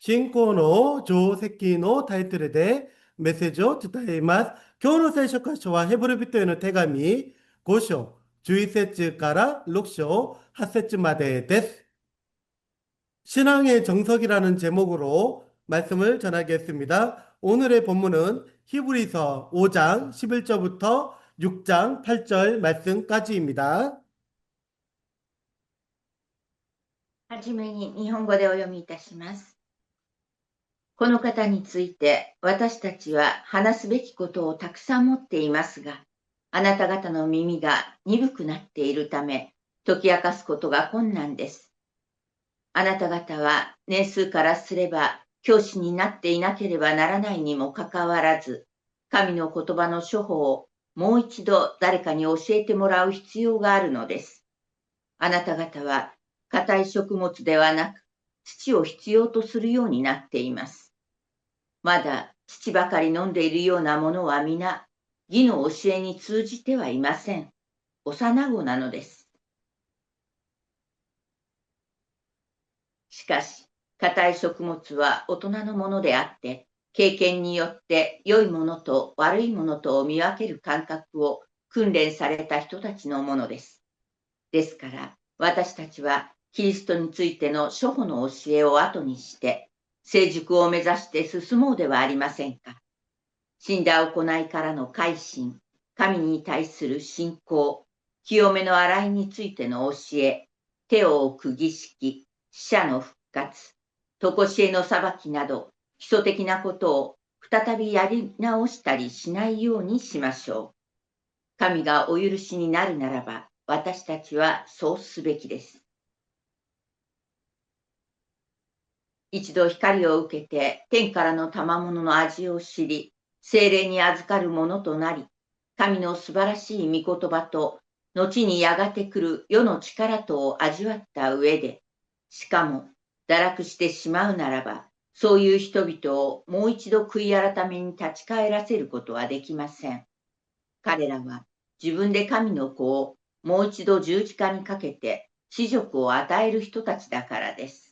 新コーの定石のタイトルでメッセージを伝えます。今日の聖書箇所はヘブル人への手紙5章11節から6章8節までです。신앙의 정석이라는 제목으로 말씀을 전하겠습니다. 오늘의 본문은 히브리서 5장 11절부터 6장 8절 말씀까지입니다. はじめに日本語でお読みいたします。この方について私たちは話すべきことをたくさん持っていますが、あなた方の耳が鈍くなっているため、解き明かすことが困難です。あなた方は年数からすれば教師になっていなければならないにもかかわらず、神の言葉の処方をもう一度誰かに教えてもらう必要があるのです。あなた方は硬い食物ではなく、土を必要とするようになっています。まだ土ばかり飲んでいるようなものは皆、義の教えに通じてはいません。幼子なのです。しかし、硬い食物は大人のものであって、経験によって良いものと悪いものとを見分ける感覚を訓練された人たちのものです。ですから、私たちはキリストについての初歩の教えを後にして、成熟を目指して進もうではありませんか。死んだ行いからの改心、神に対する信仰、清めの洗いについての教え、手を置く儀式、死者の復活、常しえの裁きなど、基礎的なことを再びやり直したりしないようにしましょう。神がお許しになるならば、私たちはそうすべきです。一度光を受けて天からの賜物の味を知り、聖霊に預かるものとなり、神の素晴らしい御言葉と、後にやがて来る世の力とを味わった上で、しかも堕落してしまうならば、そういう人々をもう一度悔い改めに立ち返らせることはできません。彼らは自分で神の子をもう一度十字架にかけて死辱を与える人たちだからです。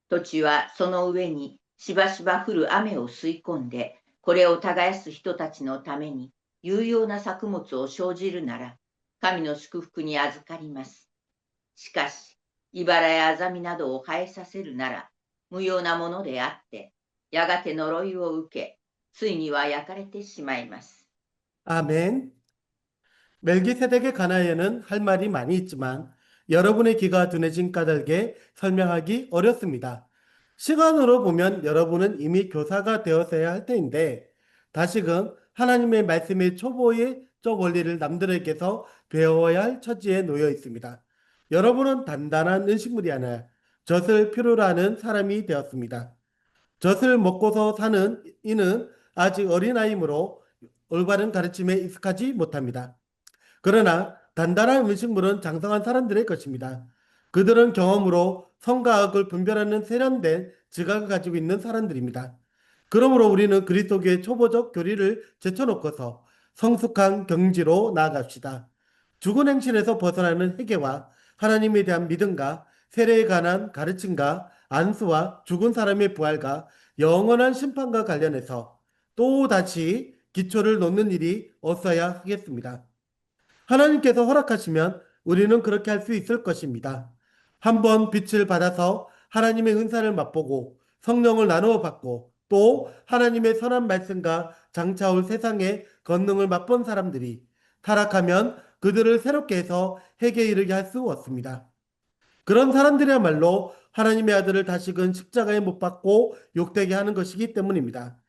土地はその上にしばしば降る雨を吸い込んで、これを耕す人たちのために有用な作物を生じるなら、神の祝福に預かります。しかし、茨やアザミなどを生えさせるなら、無用なものであって、やがて呪いを受け、ついには焼かれてしまいます。 아멘. 멜기세덱의 가나에는 할 말이 많이 있지만 여러분의 귀가 둔해진 까닭에 설명하기 어렵습니다. 시간으로 보면 여러분은 이미 교사가 되었어야 할 때인데 다시금 하나님의 말씀의 초보의 쪽 원리를 남들에게서 배워야 할 처지에 놓여 있습니다. 여러분은 단단한 음식물이 아니라 젖을 필요로 하는 사람이 되었습니다. 젖을 먹고서 사는 이는 아직 어린아이므로 올바른 가르침에 익숙하지 못합니다. 그러나 단단한 음식물은 장성한 사람들의 것입니다. 그들은 경험으로 성과 악을 분별하는 세련된 지각을 가지고 있는 사람들입니다. 그러므로 우리는 그리스도교의 초보적 교리를 제쳐놓고서 성숙한 경지로 나아갑시다. 죽은 행실에서 벗어나는 회개와 하나님에 대한 믿음과 세례에 관한 가르침과 안수와 죽은 사람의 부활과 영원한 심판과 관련해서 또다시 기초를 놓는 일이 없어야 하겠습니다. 하나님께서 허락하시면 우리는 그렇게 할 수 있을 것입니다. 한번 빛을 받아서 하나님의 은사를 맛보고 성령을 나누어 받고 또 하나님의 선한 말씀과 장차 올 세상의 권능을 맛본 사람들이 타락하면 그들을 새롭게 해서 회개에 이르게 할 수 없습니다. 그런 사람들이야말로 하나님의 아들을 다시금 십자가에 못 박고 욕되게 하는 것이기 때문입니다.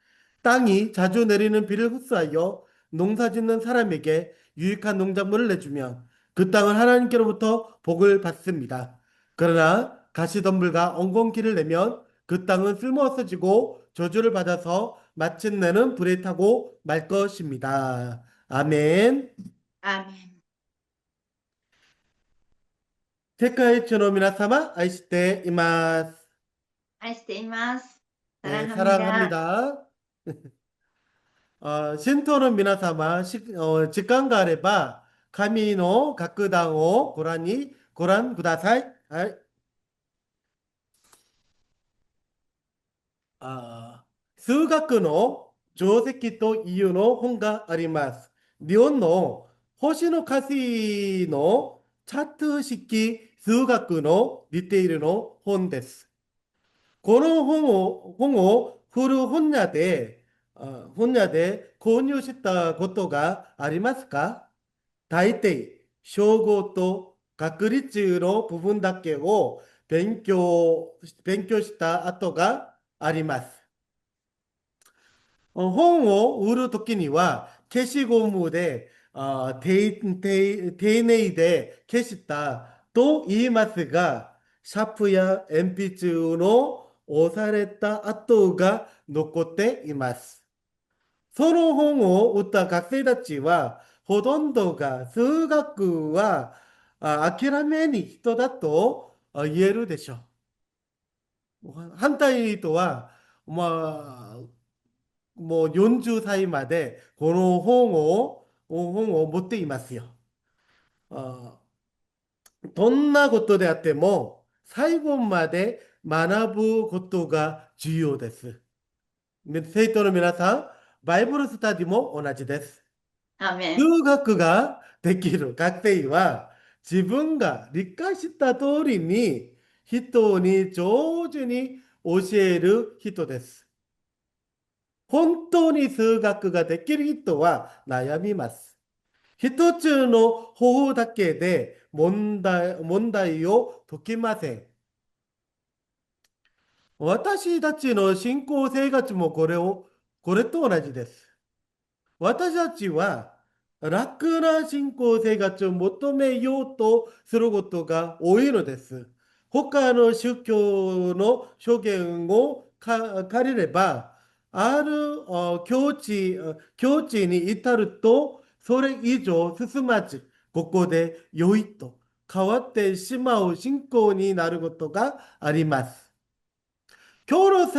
땅이 자주 내리는 비를 흡수하여 농사 짓는 사람에게 유익한 농작물을 내주면 그 땅은 하나님께로부터 복을 받습니다. 그러나 가시덤불과 엉겅퀴를 내면 그 땅은 쓸모없어지고 저주를 받아서 마침내는 불에 타고 말 것입니다. 아멘. アーメン。世界一の皆様、愛しています。愛しています。 네, 사랑합니다. 사랑합니다. 신토는 미나사마, 직관 가레바 가미노, 가끄다오, 고라니, 고란, 구다사이. あ数学の定石というの本があります。日本の星の数のチャット式数学のディテールの本です。この本を古本屋で購入したことがありますか？大抵、称号と学率の部分だけを勉強した後があります。本を売るときには消しゴムで丁寧で消したと言いますが、シャープや鉛筆の押された跡が残っています。その本を売った学生たちは、ほとんどが数学は諦めに人だと言えるでしょう。反対とは、まあ、もう40歳までこの本を持っていますよ。あどんなことであっても最後まで学ぶことが重要です。生徒の皆さん、バイブルスタディも同じです。アメン。数学ができる学生は自分が理解した通りに人に上手に教える人です。本当に数学ができる人は悩みます。一つの方法だけで問題を解きません。私たちの信仰生活もこれと同じです。私たちは楽な信仰生活を求めようとすることが多いのです。他の宗教の証言を借りれば、ある境地に至ると、それ以上進まず、ここで良いと変わってしまう信仰になることがあります。今日の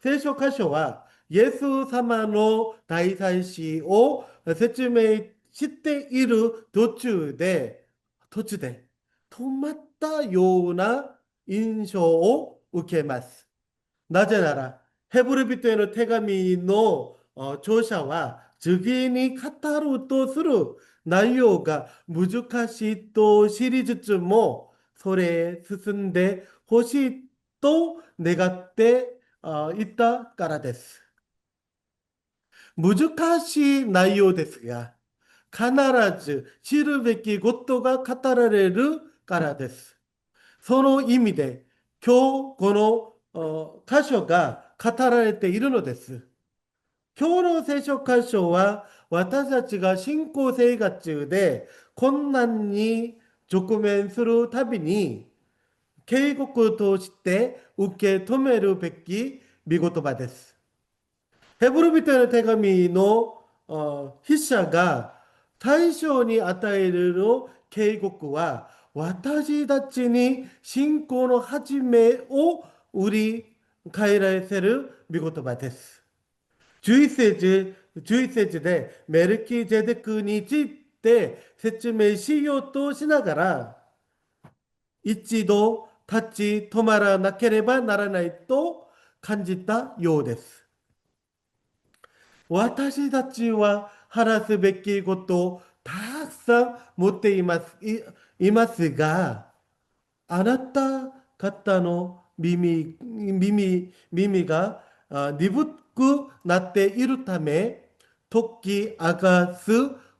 聖書箇所は、イエス様の大祭司を説明している途中で止まったような印象を受けます。なぜなら、ヘブル人への手紙の著者は、次に語るとする内容が難しいと知りつつも、それ進んでほしいと願っていたからです。難しい内容ですが、必ず知るべきことが語られるからです。その意味で、今日この箇所が語られているのです。今日の聖書箇所は、私たちが信仰生活で困難に直面するたびに、警告として受け止めるべき御言葉です。ヘブル人への手紙の筆者が対象に与える警告は、私たちに信仰の始めを売り返らせる御言葉です。11節でメルキゼデクについて説明しようとしながら、一度立ち止まらなければならないと感じたようです。私たちは話すべきことをたくさん持っていますが、あなた方の耳が鈍くなっているため、解き明かす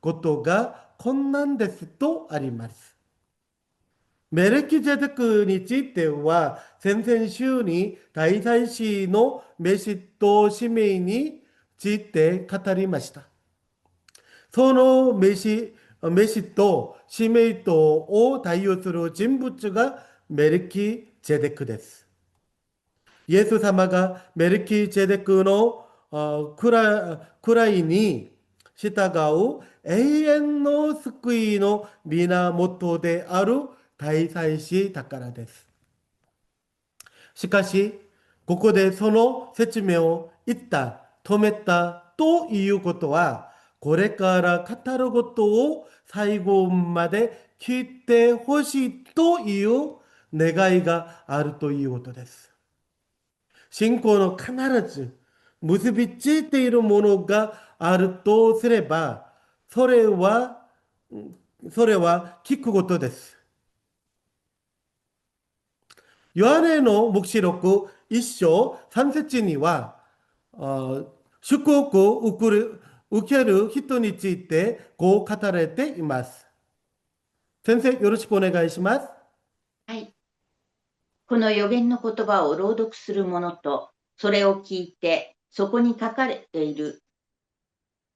ことが困難ですとあります。メルキゼデクについては、先々週に大祭司の召しと使命について語りました。その召しと使命とを対応する人物がメルキゼデクです。イエス様がメルキゼデクの位に従う永遠の救いの源である大祭司だからです。しかし、ここでその説明を一旦止めたということは、これから語ることを最後まで聞いてほしいという願いがあるということです。信仰の必ず結びついているものがあるとすれば、それは、それは聞くことです。ヨハネの黙示録一章三節には、祝福を受ける人についてこう語られています。先生、よろしくお願いします。はい。この預言の言葉を朗読する者と、それを聞いて、そこに書かれている。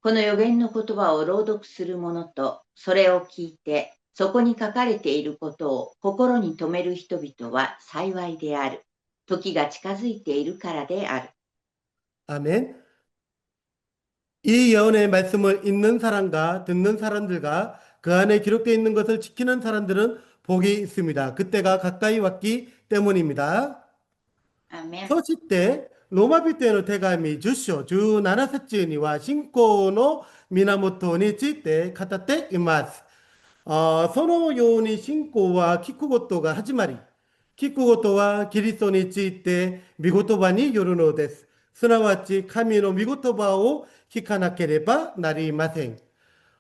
この預言の言葉を朗読する者と、それを聞いて、そこに書かれていることを心に留める人々は幸いである。時が近づいているからである。 아멘. 이 예언의 말씀을 읽는 사람과 듣는 사람들과 그 안에 기록되어 있는 것을 지키는 사람들은 복이 있습니다. 그때가 가까이 왔기 때문입니다. アーメン。そしてローマ人への手紙10章17節には信仰の源について語っています。そのように信仰は聞くことが始まり、聞くことはキリストについて御言葉によるのです。すなわち神の御言葉を聞かなければなりません。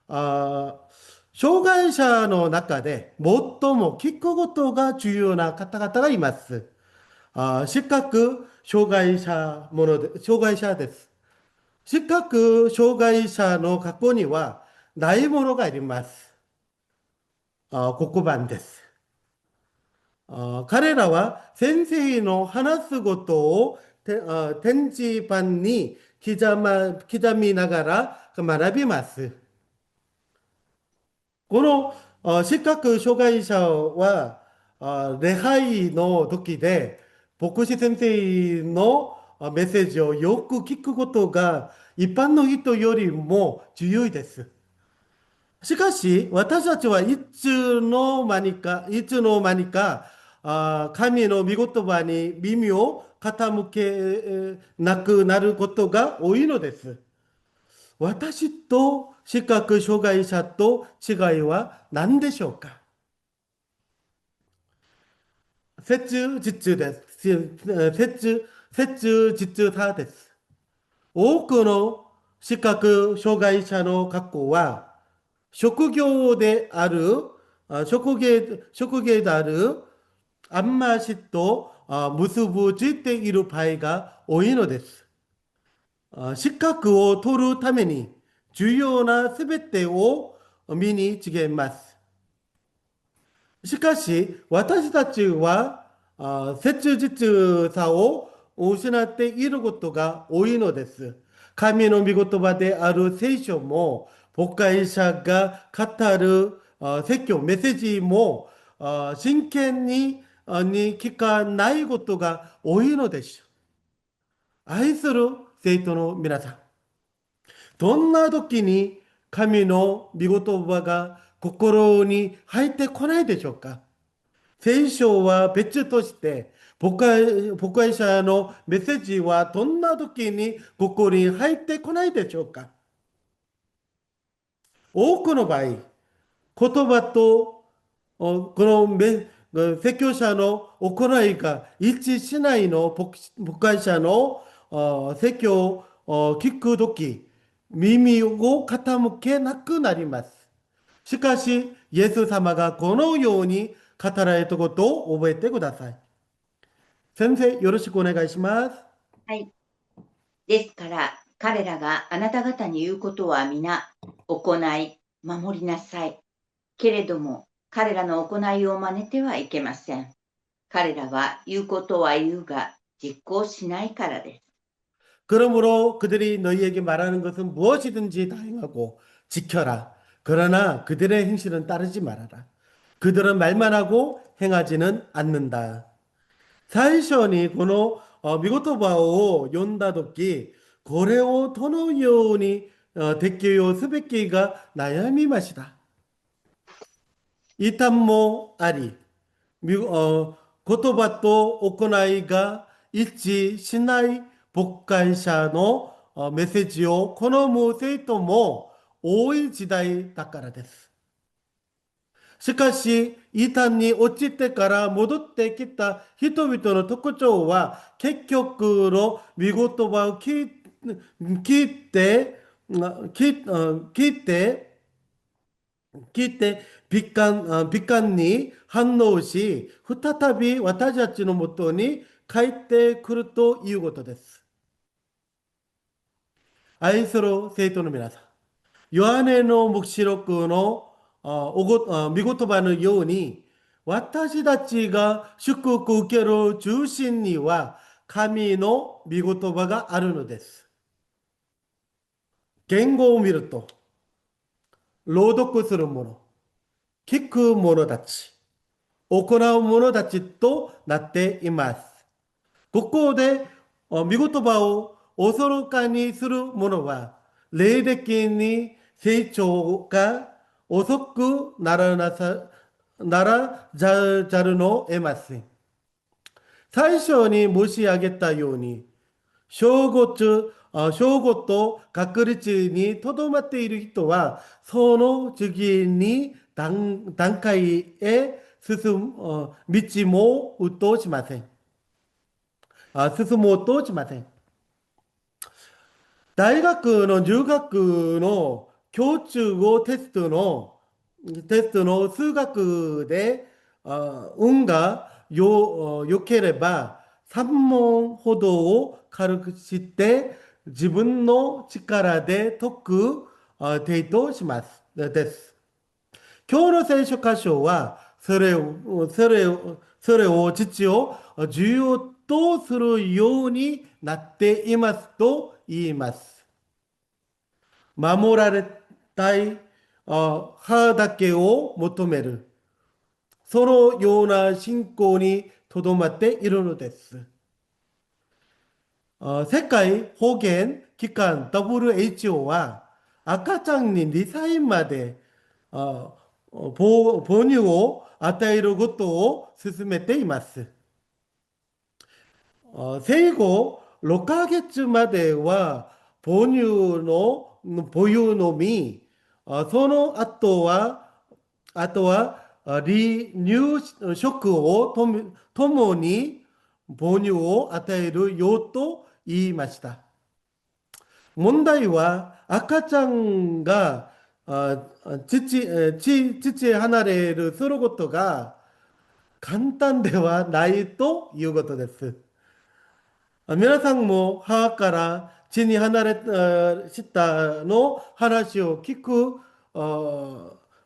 障害者の中で最も聞くことが重要な方々がいます。視覚障害障害者です。視覚障害者の過去にはないものがあります。黒板です。彼らは先生の話すことを展示板に刻みながら学びます。この視覚障害者は礼拝の時で牧師先生のメッセージをよく聞くことが一般の人よりも重要です。しかし私たちいつの間にか神の御言葉に耳を傾けなくなることが多いのです。私と視覚障害者と違いは何でしょうか？切実です。切実さです。多くの視覚障害者の学校は、職業である、職業であるあんましと結ぶついている場合が多いのです。資格を取るために重要なすべてを身につけます。しかし、私たちは切実さを失っていることが多いのです。神の御言葉である聖書も、牧会者が語る説教、メッセージも真剣に聞かないことが多いのです。愛する生徒の皆さん、どんな時に神の御言葉が心に入ってこないでしょうか？聖書は別として、牧会者のメッセージはどんな時に心に入ってこないでしょうか？多くの場合、言葉とこの説教者の行いが一致しないの牧会者の説教を聞くとき、耳を傾けなくなります。しかし、イエス様がこのように語られたことを覚えてください。先生、よろしくお願いします。はい。ですから、彼らがあなた方に言うことは皆、行い、守りなさい。けれども、彼らの行いを真似てはいけません。彼らは言うことは言うが、実行しないからです。 그러므로 그들이 너희에게 말하는 것은 무엇이든지 다 행하고 지켜라. 그러나 그들의 행실은 따르지 말아라. 그들은 말만 하고 행하지는 않는다. 最初にこの御言葉を読んだとき、これをどのように適用すべきが悩みました。異端もあり、言葉と行いが一致しない牧会者のメッセージを好む生徒も多い時代だからです。しかし、異端に落ちてから戻ってきた人々の特徴は、結局の見言葉を聞いて、聞いて、敏感に反応し、再び私たちのもとに帰ってくるということです。愛する生徒の皆さん。ヨハネの黙示録の御言葉のように、私たちが祝福を受ける中心には、神の御言葉があるのです。言語を見ると、朗読する者、聞く者たち、行う者たちとなっています。ここで、御言葉を恐るかにする者は、霊的に成長が遅くならざるの得ません。最初に申し上げたように、正午と確率にとどまっている人は、その次に段階へ進む道もうとしません。進もうとしません。大学の入学の共通語テストの数学で、運が良ければ3問ほどを軽くして自分の力で解く程度します。です。今日の聖書箇所は、それを父を重要とするようになっていますと言います。守られたい歯だけを求める。そのような信仰にとどまっているのです。世界保健機関 WHO は赤ちゃんに2歳まであ母乳を与えることを進めています。生後6ヶ月までは母乳のみ、その後は離乳食を共に母乳を与えるようと言いました。問題は赤ちゃんが父へ離れるすることが簡単ではないということです。皆さんも母から血に離れしたの話を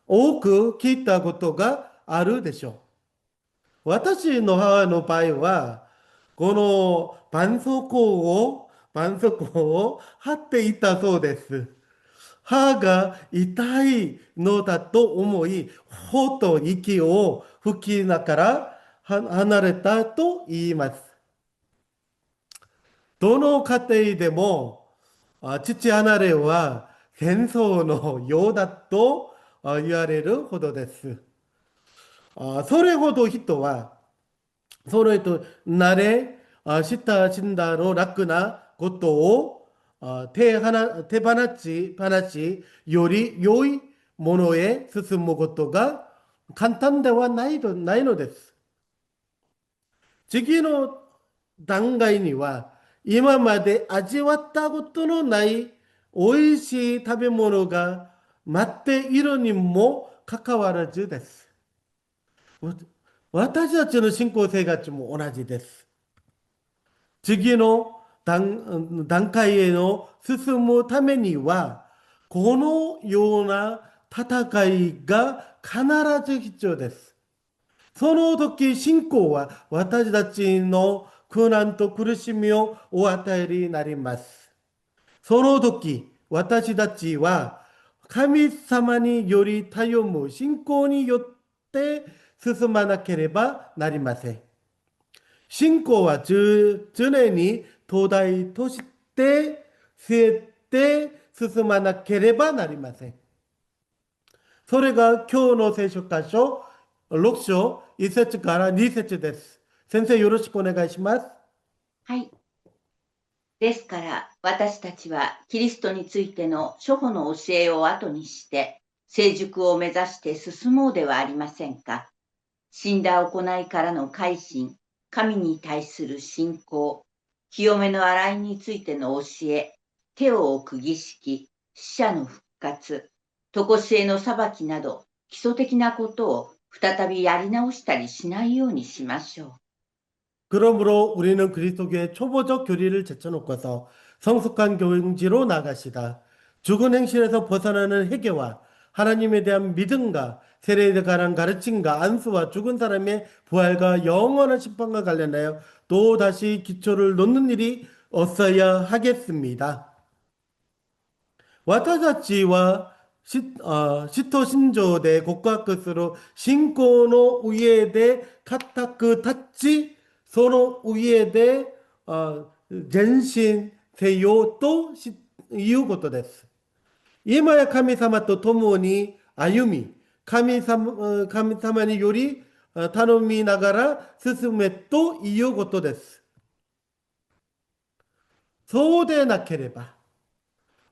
多く聞いたことがあるでしょう。私の母の場合は、この絆創膏を貼っていたそうです。歯が痛いのだと思い、ほと息を吹きながら離れたと言います。どの家庭でも、父離れは戦争のようだと言われるほどです。それほど人は、それと慣れ、死んだの楽なことを手放し、より良いものへ進むことが簡単ではないのです。次の段階には、今まで味わったことのない美味しい食べ物が待っているにもかかわらずです。私たちの信仰生活も同じです。次の段階への進むためには、このような戦いが必ず必要です。その時、信仰は私たちの苦難と苦しみをお与えになります。その時、私たちは神様により頼む信仰によって進まなければなりません。信仰は常に土台として据えて進まなければなりません。それが今日の聖書箇所6章1節から2節です。先生よろしくお願いします。はい。ですから私たちはキリストについての初歩の教えを後にして、成熟を目指して進もうではありませんか。死んだ行いからの改心、神に対する信仰、清めの洗いについての教え、手を置く儀式、死者の復活、常しえの裁きなど、基礎的なことを再びやり直したりしないようにしましょう。 그러므로 우리는 그리스도교의 초보적 교리를 제쳐놓고서 성숙한 교행지로 나가시다. 죽은 행실에서 벗어나는 회개와 하나님에 대한 믿음과 세례에 관한 가르침과 안수와 죽은 사람의 부활과 영원한 심판과 관련하여 또다시 기초를 놓는 일이 없어야 하겠습니다.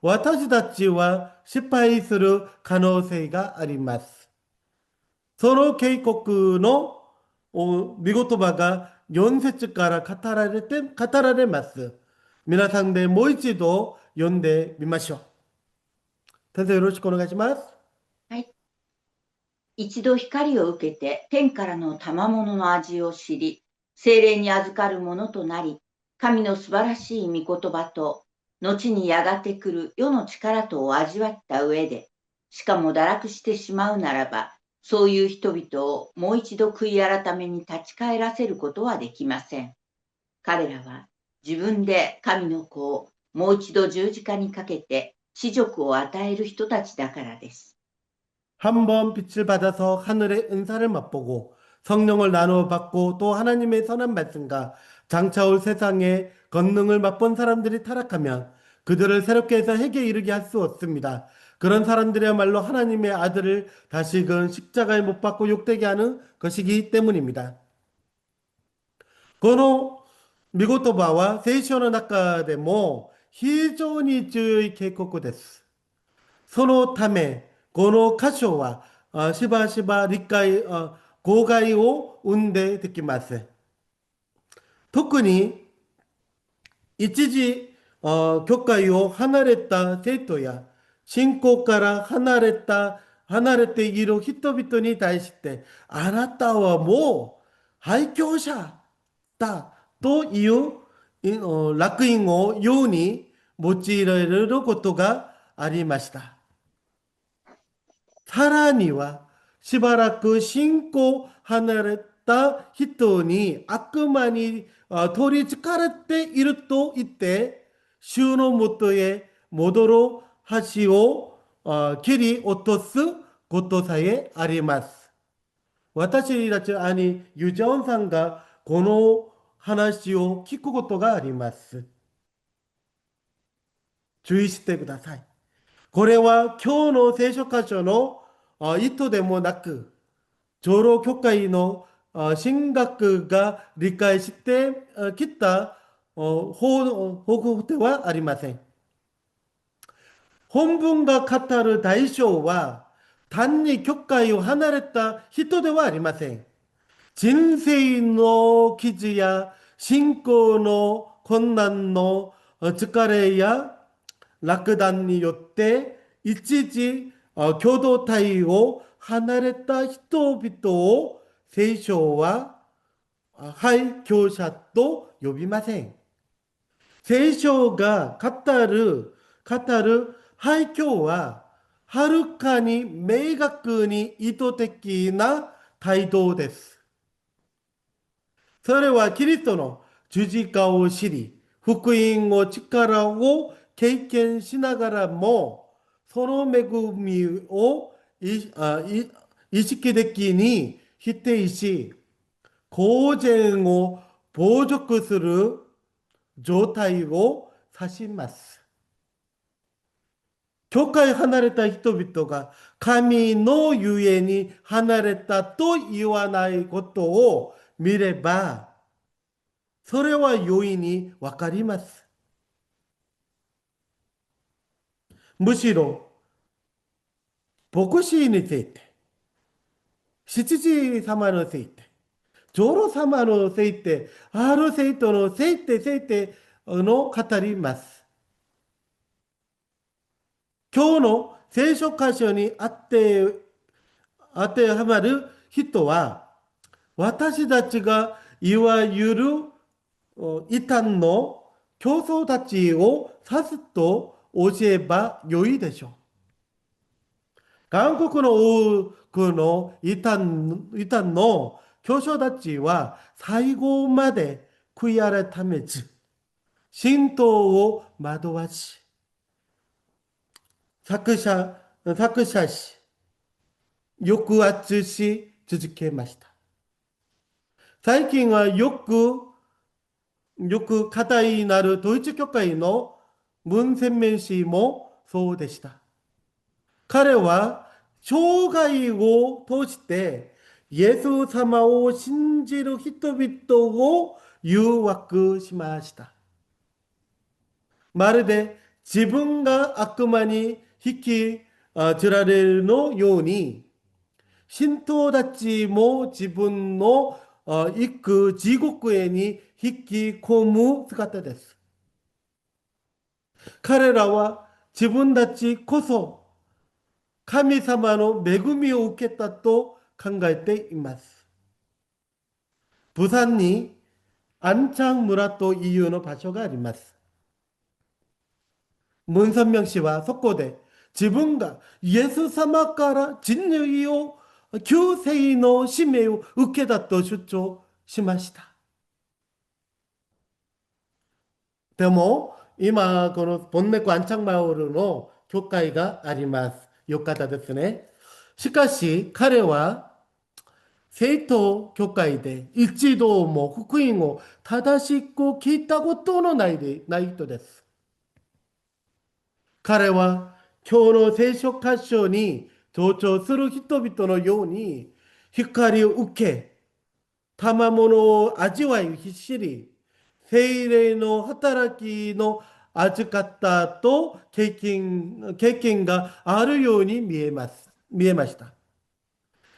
私たちは失敗する可能性があります。その警告の御言葉が4節から語られています。その警告の御言葉が4節から語られてます。皆さんでもう一度読んでみましょう。はい。一度光を受けて天からの賜物の味を知り、精霊に預かるものとなり、神の素晴らしい御言葉と、後にやがて来る世の力とを味わった上で、しかも堕落してしまうならば、そういう人々をもう一度悔い改めに立ち返らせることはできません。彼らは自分で神の子をもう一度十字架にかけて恥辱を与える人たちだからです。한 번 빛을 받아서 하늘의 은사를 맛보고 성령을 나누어 받고 또 하나님의 선한 말씀과 장차 올 세상의 권능을 맛본 사람들이 타락하면 그들을 새롭게 해서 회개에 이르게 할 수 없습니다. 그런 사람들이야말로 하나님의 아들을 다시금 십자가에 못 박고 욕되게 하는 것이기 때문입니다. この見言葉は聖書の中でも非常に重い警告です。そのため、この箇所はしばしば理解、誤解を生んでできます。特に一時、教会を離れた生徒や信仰から離れている人々に対して、あなたはもう廃教者だという烙印をように用いられることがありました。さらには、しばらく信仰離れた人に悪魔に取り憑かれていると言って、主のもとへ戻る橋を切り落とすことさえあります。私たち、ユジャオンさんがこの話を聞くことがあります。注意してください。これは今日の聖書箇所の意図でもなく、長老教会の神学が理解してきた方法ではありません。本文が語る対象は、単に教会を離れた人ではありません。人生の傷や信仰の困難の疲れや落胆によって一時共同体を離れた人々を聖書は廃教者と呼びません。聖書が語る廃教ははるかに明確に意図的な態度です。それはキリストの十字架を知り、福音の力を経験しながらも、その恵みを意識的に否定し、公然を侮辱する状態を指します。教会離れた人々が神のゆえに離れたと言わないことを見れば、それは容易にわかります。むしろ、牧師について、執事様について、長老様について、ある生徒のついての語ります。今日の聖書箇所に当てはまる人は、私たちがいわゆる異端の教祖たちを指すと教えばよいでしょう。韓国の多くの異端の教祖たちは最後まで悔い改めず、神道を惑わし、作者し、抑圧し続けました。最近はよく課題になる統一教会の文鮮明氏もそうでした。彼は生涯を通してイエス様を信じる人々を誘惑しました。まるで自分が悪魔に引きずられるのように、信徒たちも自分の行く地獄へに引き込む姿です。彼らは自分たちこそ神様の恵みを受けたと考えています。부산に安昌村というの場所があります。문선명氏はそこで自分がイエス様から人類を救世の使命を受けたと主張しました。でも今この본내고 안창마을の教会があります。よかったですね。しかし彼は生徒教会で一度も福音を正しく聞いたことのない人です。彼は今日の聖書箇所に登場する人々のように光を受け、賜物を味わい必死に、聖霊の働きの預かったと経験があるように見えました。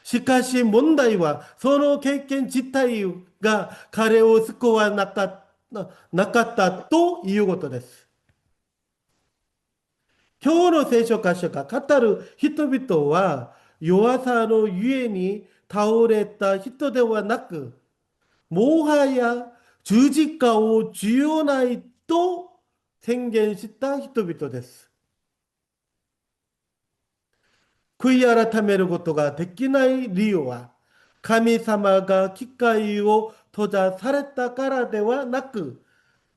しかし問題は、その経験自体が彼を救わなかったということです。今日の聖書箇所が語る人々は、弱さのゆえに倒れた人ではなく、もはや十字架を重要ないと宣言した人々です。悔い改めることができない理由は、神様が機会を閉ざされたからではなく、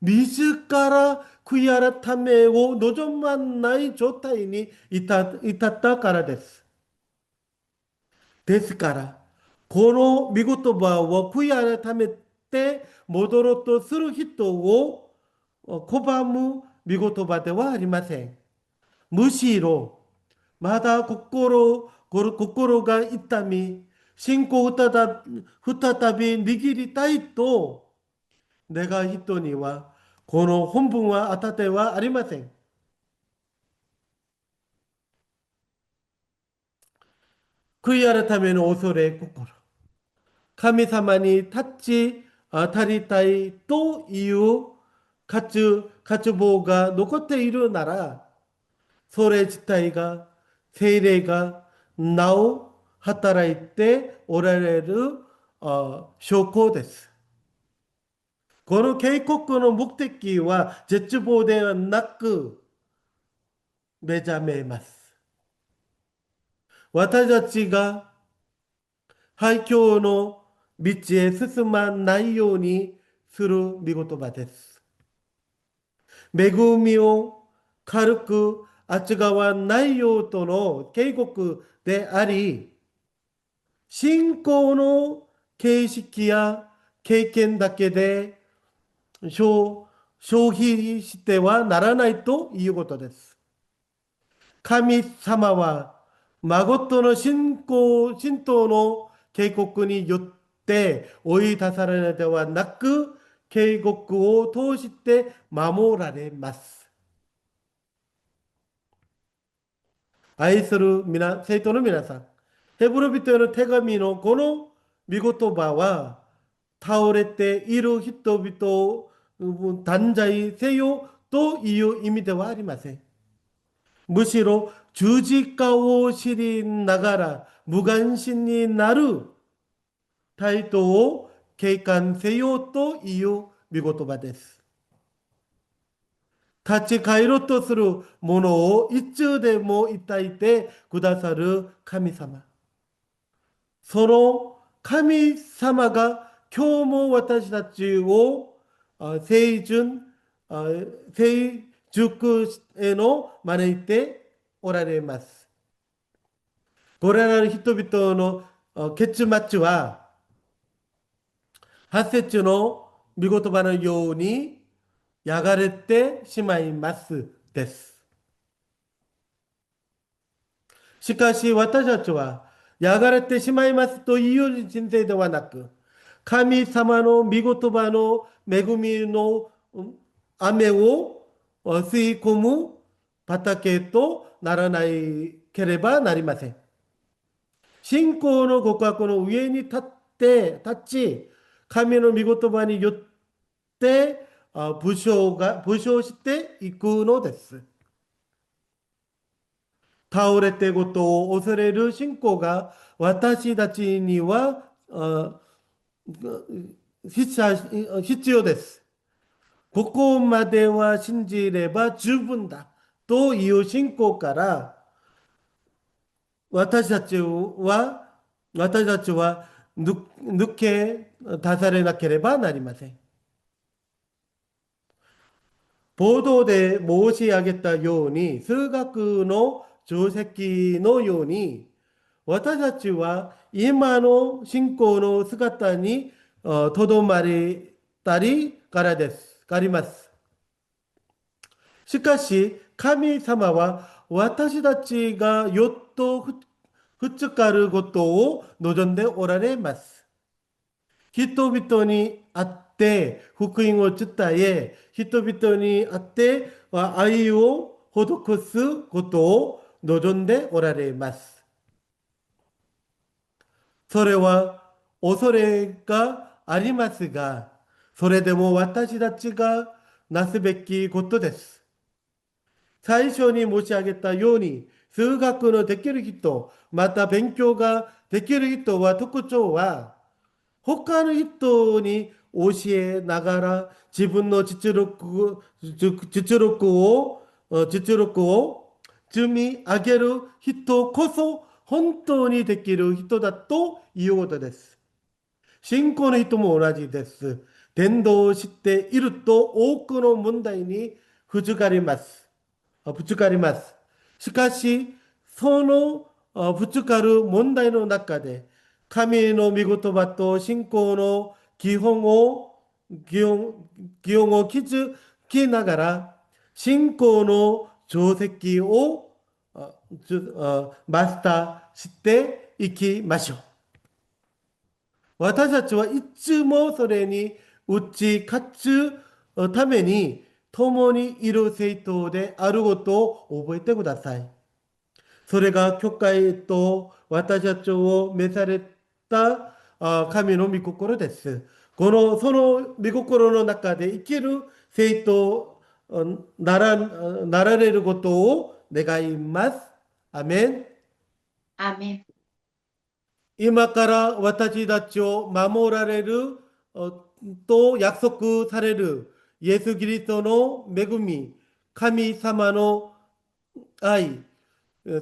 自ら悔い改めを望まない状態に至ったからです。ですから、この御言葉を悔い改めて戻ろうとする人を拒む御言葉ではありません。むしろ、まだ心が痛み、信仰を再び握りたいと願う人には、この本文は当たってはありません。悔い改めの恐れ心。神様に立ち足りたいという渇望が残っているなら、それ自体が聖霊がなお働いておられる証拠です。この警告の目的は絶望ではなく目覚めます。私たちが廃墟の道へ進まないようにする御言葉です。恵みを軽く扱わないようとの警告であり、信仰の形式や経験だけで消費してはならないということです。神様は誠の信徒の警告によって追い出されるのではなく、警告を通して守られます。愛する生徒の皆さん、ヘブル人への手紙のこの御言葉は、倒れている人々を断罪せよという意味ではありません。むしろ十字架を知りながら無関心になる態度を警戒せよという御言葉です。立ち返ろうとするものをいつでも抱いてくださる神様。その神様が今日も私たちを成純、成熟への招いておられます。これらの人々の結末は、8節の御言葉のように、やがれてしまいますです。しかし私たちは、やがれてしまいますという人生ではなく、神様の御言葉の恵みの雨を吸い込む畑とならないければなりません。信仰の告白の上に立ち、神の御言葉によって武将していくのです。倒れてことを恐れる信仰が私たちには必要です。ここまでは信じれば十分だという信仰から私たちは、抜け出されなければなりません。報道で申し上げたように、数学の定石のように、私たちは今の信仰の姿にとどまりたりからです。あります。しかし、神様は私たちがよっとふつかることを望んでおられます。人々に会って福音を伝え、人々に会って愛を施すことを望んでおられます。それは恐れがありますが、それでも私たちがなすべきことです。最初に申し上げたように、数学のできる人、また勉強ができる人は特徴は、他の人に教えながら自分の実力を積み上げる人こそ本当にできる人だということです。信仰の人も同じです。伝道をしていると多くの問題にぶつかります。ぶつかります。しかし、そのぶつかる問題の中で、神の御言葉と信仰の基本を築きながら、信仰の定石をマスターしていきましょう。私たちはいつもそれに打ち勝つために共にいる生徒であることを覚えてください。それが教会と私たちを召された神の御心です。その御心の中で生きる生徒なられることを願います。アメン。アーメン。今から私たちを守られると約束されるイエス・キリストの恵み、神様の愛、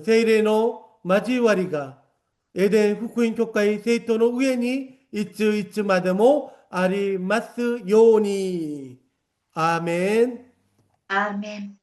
聖霊の交わりがエデン福音教会生徒の上にいついつまでもありますように。アーメン。アーメン。